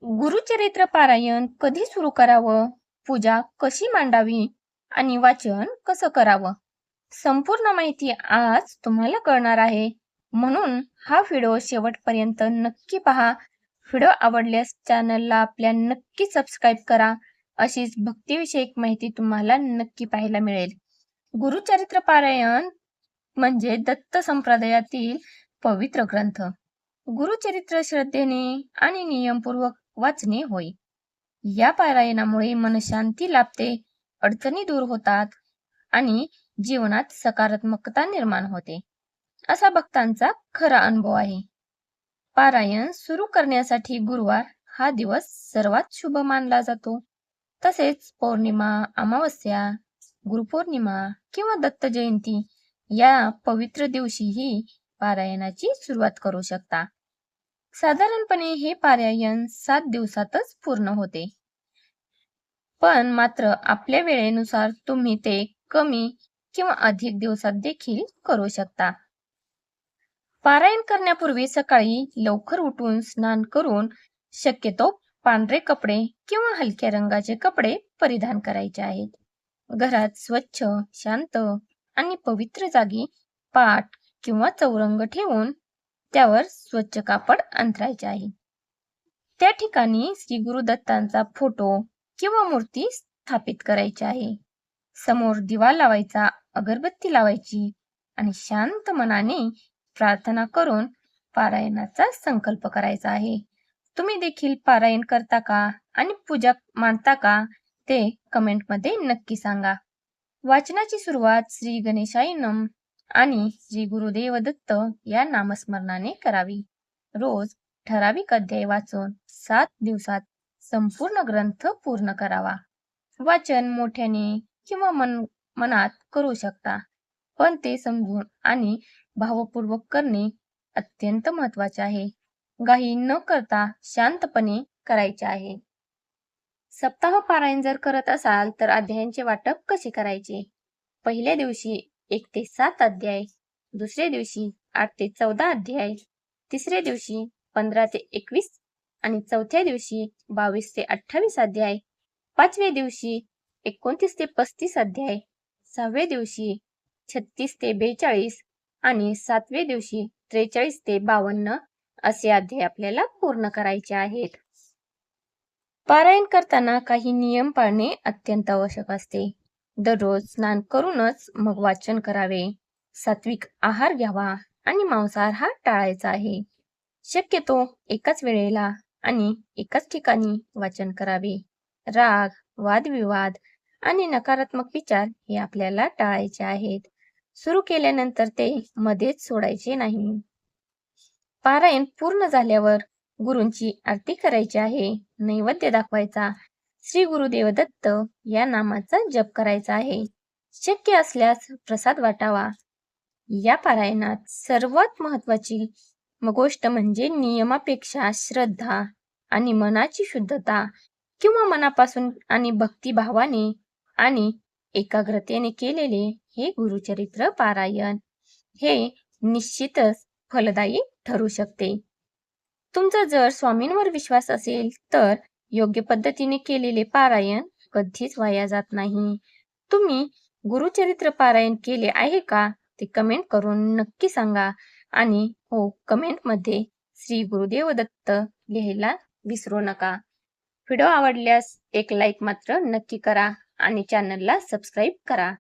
गुरुचरित्र पारायण कधी सुरू करावं, पूजा कशी मांडावी आणि वाचन कसं करावं, संपूर्ण माहिती आज तुम्हाला कळणार आहे. म्हणून हा व्हिडिओ शेवटपर्यंत नक्की पहा. व्हिडिओ आवडल्यास चॅनलला आपल्या नक्की सबस्क्राईब करा. अशीच भक्तिविषयक माहिती तुम्हाला नक्की पाहायला मिळेल. गुरुचरित्र पारायण म्हणजे दत्त संप्रदायातील पवित्र ग्रंथ. गुरुचरित्र श्रद्धेने आणि नियमपूर्वक वाचणे होय. या पारायणामुळे मनशांती लाभते, अडचणी दूर होतात आणि जीवनात सकारात्मकता निर्माण होते, असा भक्तांचा खरा अनुभव आहे. पारायण सुरू करण्यासाठी गुरुवार हा दिवस सर्वात शुभ मानला जातो. तसेच पौर्णिमा, अमावस्या, गुरुपौर्णिमा किंवा दत्त जयंती या पवित्र दिवशीही पारायणाची सुरुवात करू शकता. साधारणपणे हे पारायण 7 दिवसातच पूर्ण होते. पण मात्र आपल्या वेळेनुसार तुम्ही ते कमी किंवा अधिक दिवसात देखील करू शकता. पारायण करण्यापूर्वी सकाळी लवकर उठून स्नान करून शक्यतो पांढरे कपडे किंवा हलक्या रंगाचे कपडे परिधान करायचे आहेत. घरात स्वच्छ, शांत आणि पवित्र जागी पाट किंवा चौरंग ठेवून त्यावर स्वच्छ कापड अंथरायचे आहे. त्या ठिकाणी श्री गुरुदत्तांचा फोटो किंवा मूर्ती स्थापित करायची आहे. समोर दिवा लावायचा, अगरबत्ती लावायची आणि शांत मनाने प्रार्थना करून पारायणाचा संकल्प करायचा आहे. तुम्ही देखील पारायण करता का आणि पूजा मानता का ते कमेंटमध्ये नक्की सांगा. वाचनाची सुरुवात श्री गणेशाय नम आणि श्री गुरुदेव दत्त या नामस्मरणाने करावी. रोज ठराविक अध्याय वाचून 7 दिवसात संपूर्ण ग्रंथ पूर्ण करावा. वाचन मोठ्याने किंवा मनात करू शकता, पण ते समजून आणि भावपूर्वक करणे अत्यंत महत्वाचे आहे. घाई न करता शांतपणे करायचे आहे. सप्ताह पारायण जर करत असाल तर अध्यायांचे वाटप कसे करायचे? पहिल्या दिवशी 1 ते 7 अध्याय, दुसऱ्या दिवशी 8 ते 14 अध्याय, तिसऱ्या दिवशी 15 ते 21 आणि चौथ्या दिवशी 22 ते 28 अध्याय, पाचव्या दिवशी 29 ते 35 अध्याय, सहाव्या दिवशी 36 ते 42 आणि सातव्या दिवशी 43 ते 52 असे अध्याय आपल्याला पूर्ण करायचे आहेत. पारायण करताना काही नियम पाळणे अत्यंत आवश्यक असते. दररोज स्नान करूनच मग वाचन करावे. सात्विक आहार घ्यावा आणि मांसाहार हा टाळायचा आहे. शक्यतो एकाच वेळेला आणि एकाच ठिकाणी वाचन करावे. राग, वादविवाद आणि नकारात्मक विचार हे आपल्याला टाळायचे आहेत. सुरू केल्यानंतर ते मध्येच सोडायचे नाही. पारायण पूर्ण झाल्यावर गुरूंची आरती करायची आहे, नैवेद्य दाखवायचा, श्री गुरुदेव दत्त या नामाचा जप करायचा आहे. शक्य असल्यास प्रसाद वाटावा. या पारायणात सर्वात महत्वाची गोष्ट म्हणजे नियमापेक्षा श्रद्धा आणि मनाची शुद्धता किंवा मनापासून आणि भक्तिभावाने आणि एकाग्रतेने केलेले हे गुरुचरित्र पारायण हे निश्चितच फलदायी ठरू शकते. तुमचा जर स्वामींवर विश्वास असेल तर योग्य पद्धतीने केलेले पारायण कधीच वाया जात नाही. तुम्ही गुरुचरित्र पारायण केले आहे का ते कमेंट करून नक्की सांगा आणि हो, कमेंटमध्ये श्री गुरुदेव दत्त लिहायला विसरू नका. व्हिडिओ आवडल्यास एक लाईक मात्र नक्की करा आणि चॅनलला सबस्क्राईब करा.